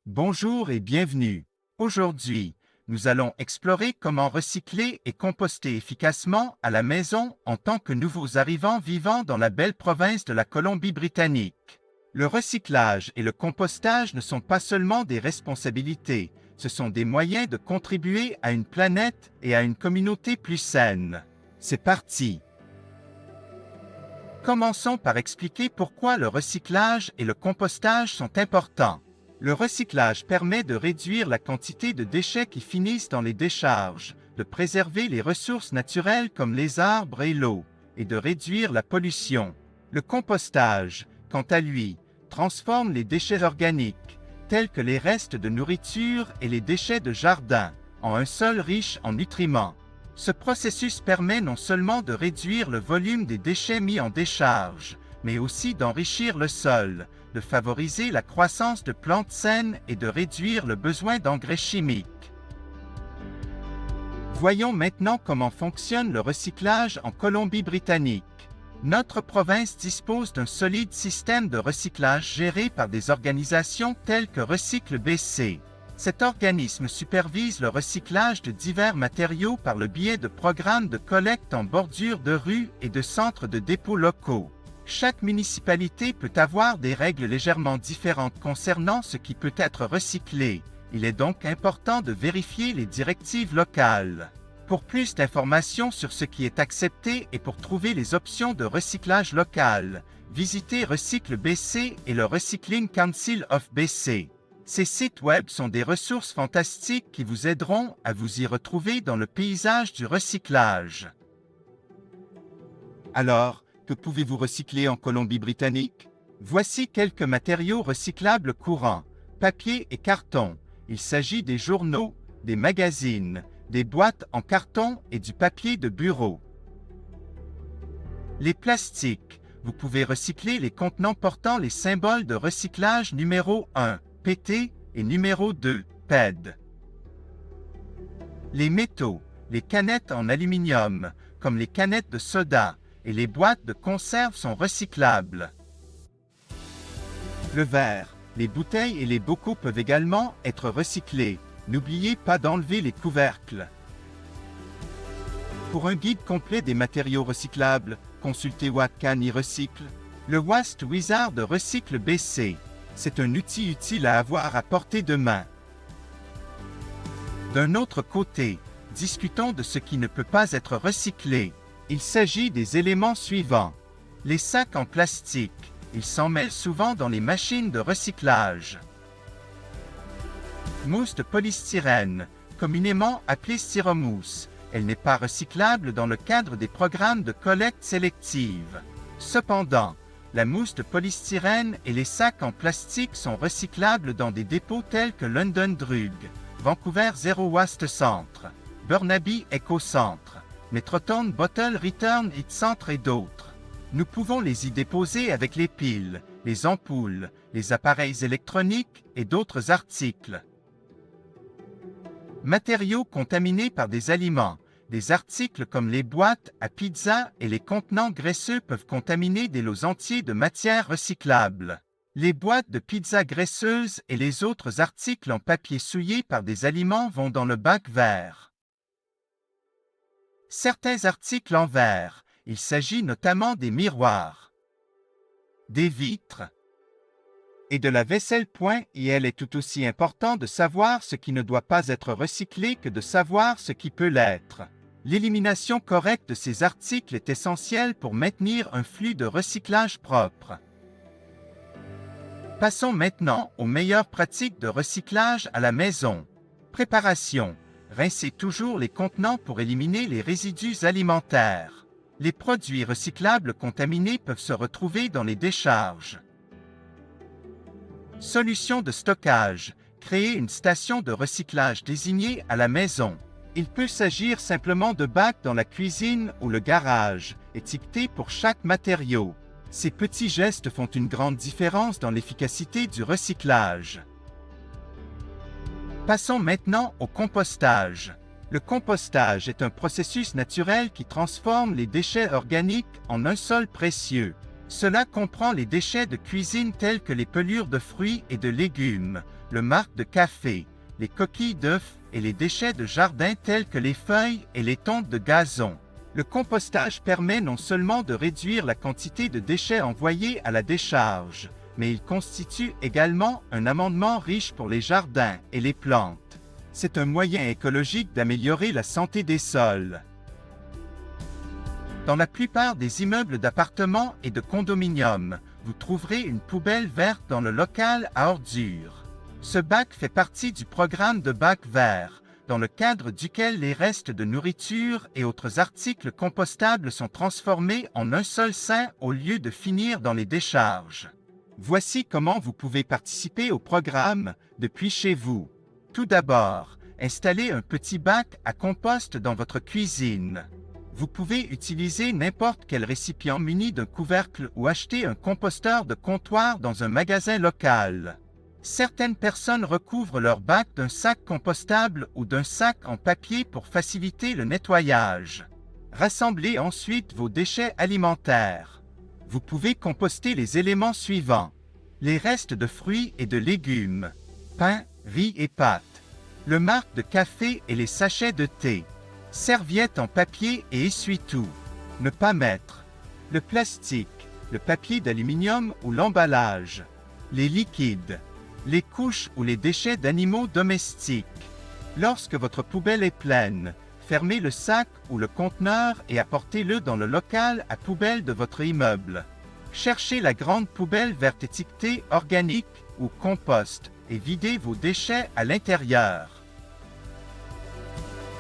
Bonjour et bienvenue. Aujourd'hui, nous allons explorer comment recycler et composter efficacement à la maison en tant que nouveaux arrivants vivant dans la belle province de la Colombie-Britannique. Le recyclage et le compostage ne sont pas seulement des responsabilités, ce sont des moyens de contribuer à une planète et à une communauté plus saine. C'est parti! Commençons par expliquer pourquoi le recyclage et le compostage sont importants. Le recyclage permet de réduire la quantité de déchets qui finissent dans les décharges, de préserver les ressources naturelles comme les arbres et l'eau, et de réduire la pollution. Le compostage, quant à lui, transforme les déchets organiques, tels que les restes de nourriture et les déchets de jardin, en un sol riche en nutriments. Ce processus permet non seulement de réduire le volume des déchets mis en décharge, mais aussi d'enrichir le sol, de favoriser la croissance de plantes saines et de réduire le besoin d'engrais chimiques. Voyons maintenant comment fonctionne le recyclage en Colombie-Britannique. Notre province dispose d'un solide système de recyclage géré par des organisations telles que Recycle BC. Cet organisme supervise le recyclage de divers matériaux par le biais de programmes de collecte en bordure de rues et de centres de dépôt locaux. Chaque municipalité peut avoir des règles légèrement différentes concernant ce qui peut être recyclé. Il est donc important de vérifier les directives locales. Pour plus d'informations sur ce qui est accepté et pour trouver les options de recyclage local, visitez Recycle BC et le Recycling Council of BC. Ces sites web sont des ressources fantastiques qui vous aideront à vous y retrouver dans le paysage du recyclage. Alors, que pouvez-vous recycler en Colombie-Britannique? Voici quelques matériaux recyclables courants, papier et carton. Il s'agit des journaux, des magazines, des boîtes en carton et du papier de bureau. Les plastiques. Vous pouvez recycler les contenants portant les symboles de recyclage numéro 1, PT, et numéro 2, PED. Les métaux. Les canettes en aluminium, comme les canettes de soda, et les boîtes de conserve sont recyclables. Le verre, les bouteilles et les bocaux peuvent également être recyclés. N'oubliez pas d'enlever les couvercles. Pour un guide complet des matériaux recyclables, consultez What Can I Recycle. Le Waste Wizard de Recycle BC. C'est un outil utile à avoir à portée de main. D'un autre côté, discutons de ce qui ne peut pas être recyclé. Il s'agit des éléments suivants. Les sacs en plastique. Ils s'en mêlent souvent dans les machines de recyclage. Mousse de polystyrène, communément appelée styromousse. Elle n'est pas recyclable dans le cadre des programmes de collecte sélective. Cependant, la mousse de polystyrène et les sacs en plastique sont recyclables dans des dépôts tels que London Drug, Vancouver Zero Waste Centre, Burnaby Eco Centre, Metrotown Bottle Return It Centre et d'autres. Nous pouvons les y déposer avec les piles, les ampoules, les appareils électroniques et d'autres articles. Matériaux contaminés par des aliments. Des articles comme les boîtes à pizza et les contenants graisseux peuvent contaminer des lots entiers de matières recyclables. Les boîtes de pizza graisseuses et les autres articles en papier souillé par des aliments vont dans le bac vert. Certains articles en verre. Il s'agit notamment des miroirs, des vitres et de la vaisselle. Il est tout aussi important de savoir ce qui ne doit pas être recyclé que de savoir ce qui peut l'être. L'élimination correcte de ces articles est essentielle pour maintenir un flux de recyclage propre. Passons maintenant aux meilleures pratiques de recyclage à la maison. Préparation. Rincez toujours les contenants pour éliminer les résidus alimentaires. Les produits recyclables contaminés peuvent se retrouver dans les décharges. Solution de stockage. Créez une station de recyclage désignée à la maison. Il peut s'agir simplement de bacs dans la cuisine ou le garage, étiquetés pour chaque matériau. Ces petits gestes font une grande différence dans l'efficacité du recyclage. Passons maintenant au compostage. Le compostage est un processus naturel qui transforme les déchets organiques en un sol précieux. Cela comprend les déchets de cuisine tels que les pelures de fruits et de légumes, le marc de café, les coquilles d'œufs et les déchets de jardin tels que les feuilles et les tontes de gazon. Le compostage permet non seulement de réduire la quantité de déchets envoyés à la décharge, mais il constitue également un amendement riche pour les jardins et les plantes. C'est un moyen écologique d'améliorer la santé des sols. Dans la plupart des immeubles d'appartements et de condominiums, vous trouverez une poubelle verte dans le local à ordures. Ce bac fait partie du programme de bac vert, dans le cadre duquel les restes de nourriture et autres articles compostables sont transformés en un seul sain au lieu de finir dans les décharges. Voici comment vous pouvez participer au programme depuis chez vous. Tout d'abord, installez un petit bac à compost dans votre cuisine. Vous pouvez utiliser n'importe quel récipient muni d'un couvercle ou acheter un composteur de comptoir dans un magasin local. Certaines personnes recouvrent leur bac d'un sac compostable ou d'un sac en papier pour faciliter le nettoyage. Rassemblez ensuite vos déchets alimentaires. Vous pouvez composter les éléments suivants: les restes de fruits et de légumes, pain, riz et pâtes, le marc de café et les sachets de thé, serviettes en papier et essuie-tout. Ne pas mettre le plastique, le papier d'aluminium ou l'emballage, les liquides, les couches ou les déchets d'animaux domestiques. Lorsque votre poubelle est pleine, fermez le sac ou le conteneur et apportez-le dans le local à poubelle de votre immeuble. Cherchez la grande poubelle verte étiquetée organique ou compost et videz vos déchets à l'intérieur.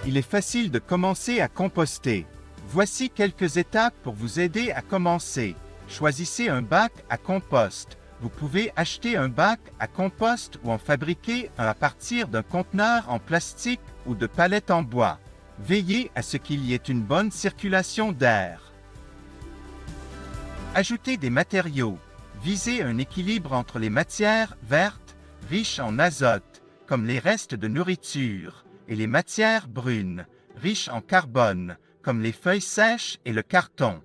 Il est facile de commencer à composter. Voici quelques étapes pour vous aider à commencer. Choisissez un bac à compost. Vous pouvez acheter un bac à compost ou en fabriquer un à partir d'un conteneur en plastique ou de palettes en bois. Veillez à ce qu'il y ait une bonne circulation d'air. Ajoutez des matériaux. Visez un équilibre entre les matières vertes, riches en azote, comme les restes de nourriture, et les matières brunes, riches en carbone, comme les feuilles sèches et le carton.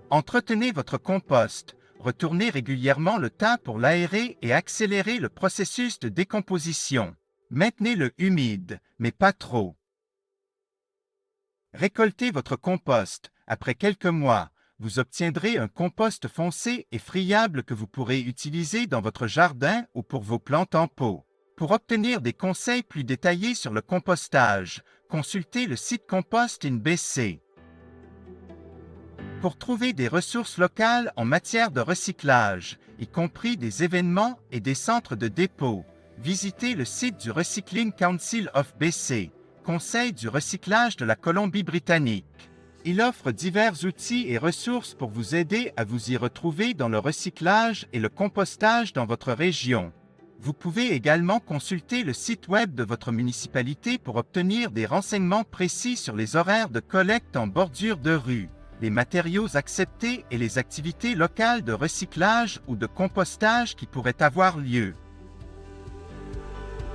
Entretenez votre compost. Retournez régulièrement le tas pour l'aérer et accélérer le processus de décomposition. Maintenez-le humide, mais pas trop. Récoltez votre compost. Après quelques mois, vous obtiendrez un compost foncé et friable que vous pourrez utiliser dans votre jardin ou pour vos plantes en pot. Pour obtenir des conseils plus détaillés sur le compostage, consultez le site Compost in BC. Pour trouver des ressources locales en matière de recyclage, y compris des événements et des centres de dépôt, visitez le site du Recycling Council of BC, Conseil du recyclage de la Colombie-Britannique. Il offre divers outils et ressources pour vous aider à vous y retrouver dans le recyclage et le compostage dans votre région. Vous pouvez également consulter le site web de votre municipalité pour obtenir des renseignements précis sur les horaires de collecte en bordure de rue, les matériaux acceptés et les activités locales de recyclage ou de compostage qui pourraient avoir lieu.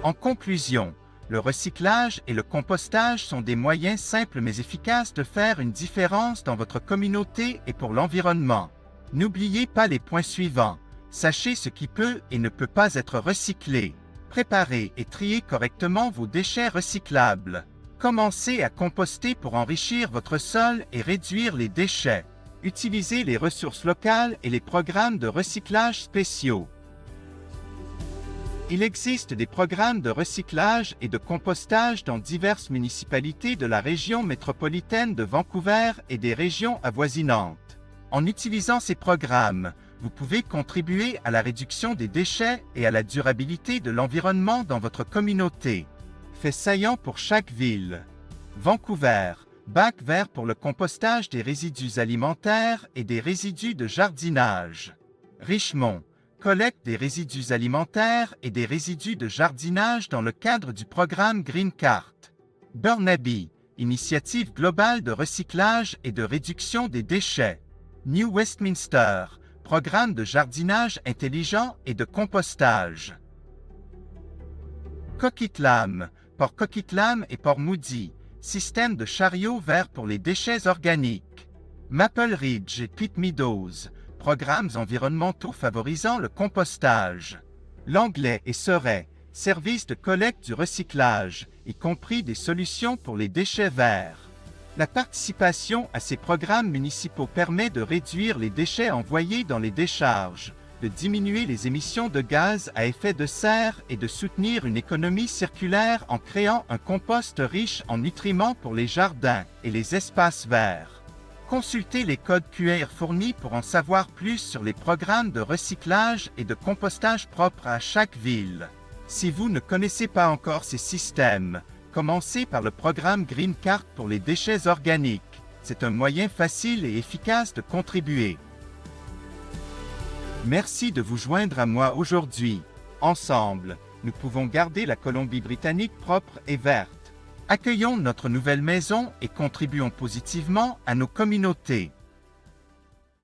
En conclusion, le recyclage et le compostage sont des moyens simples mais efficaces de faire une différence dans votre communauté et pour l'environnement. N'oubliez pas les points suivants. Sachez ce qui peut et ne peut pas être recyclé. Préparez et triez correctement vos déchets recyclables. Commencez à composter pour enrichir votre sol et réduire les déchets. Utilisez les ressources locales et les programmes de recyclage spéciaux. Il existe des programmes de recyclage et de compostage dans diverses municipalités de la région métropolitaine de Vancouver et des régions avoisinantes. En utilisant ces programmes, vous pouvez contribuer à la réduction des déchets et à la durabilité de l'environnement dans votre communauté. Fait saillant pour chaque ville. Vancouver, bac vert pour le compostage des résidus alimentaires et des résidus de jardinage. Richmond, collecte des résidus alimentaires et des résidus de jardinage dans le cadre du programme Green Cart. Burnaby, initiative globale de recyclage et de réduction des déchets. New Westminster, programme de jardinage intelligent et de compostage. Coquitlam, Port Coquitlam et Port Moody, système de chariot vert pour les déchets organiques. Maple Ridge et Pitt Meadows, programmes environnementaux favorisant le compostage. L'anglais et serait service de collecte du recyclage, y compris des solutions pour les déchets verts. La participation à ces programmes municipaux permet de réduire les déchets envoyés dans les décharges, de diminuer les émissions de gaz à effet de serre et de soutenir une économie circulaire en créant un compost riche en nutriments pour les jardins et les espaces verts. Consultez les codes QR fournis pour en savoir plus sur les programmes de recyclage et de compostage propres à chaque ville. Si vous ne connaissez pas encore ces systèmes, commencez par le programme Green Card pour les déchets organiques. C'est un moyen facile et efficace de contribuer. Merci de vous joindre à moi aujourd'hui. Ensemble, nous pouvons garder la Colombie-Britannique propre et verte. Accueillons notre nouvelle maison et contribuons positivement à nos communautés.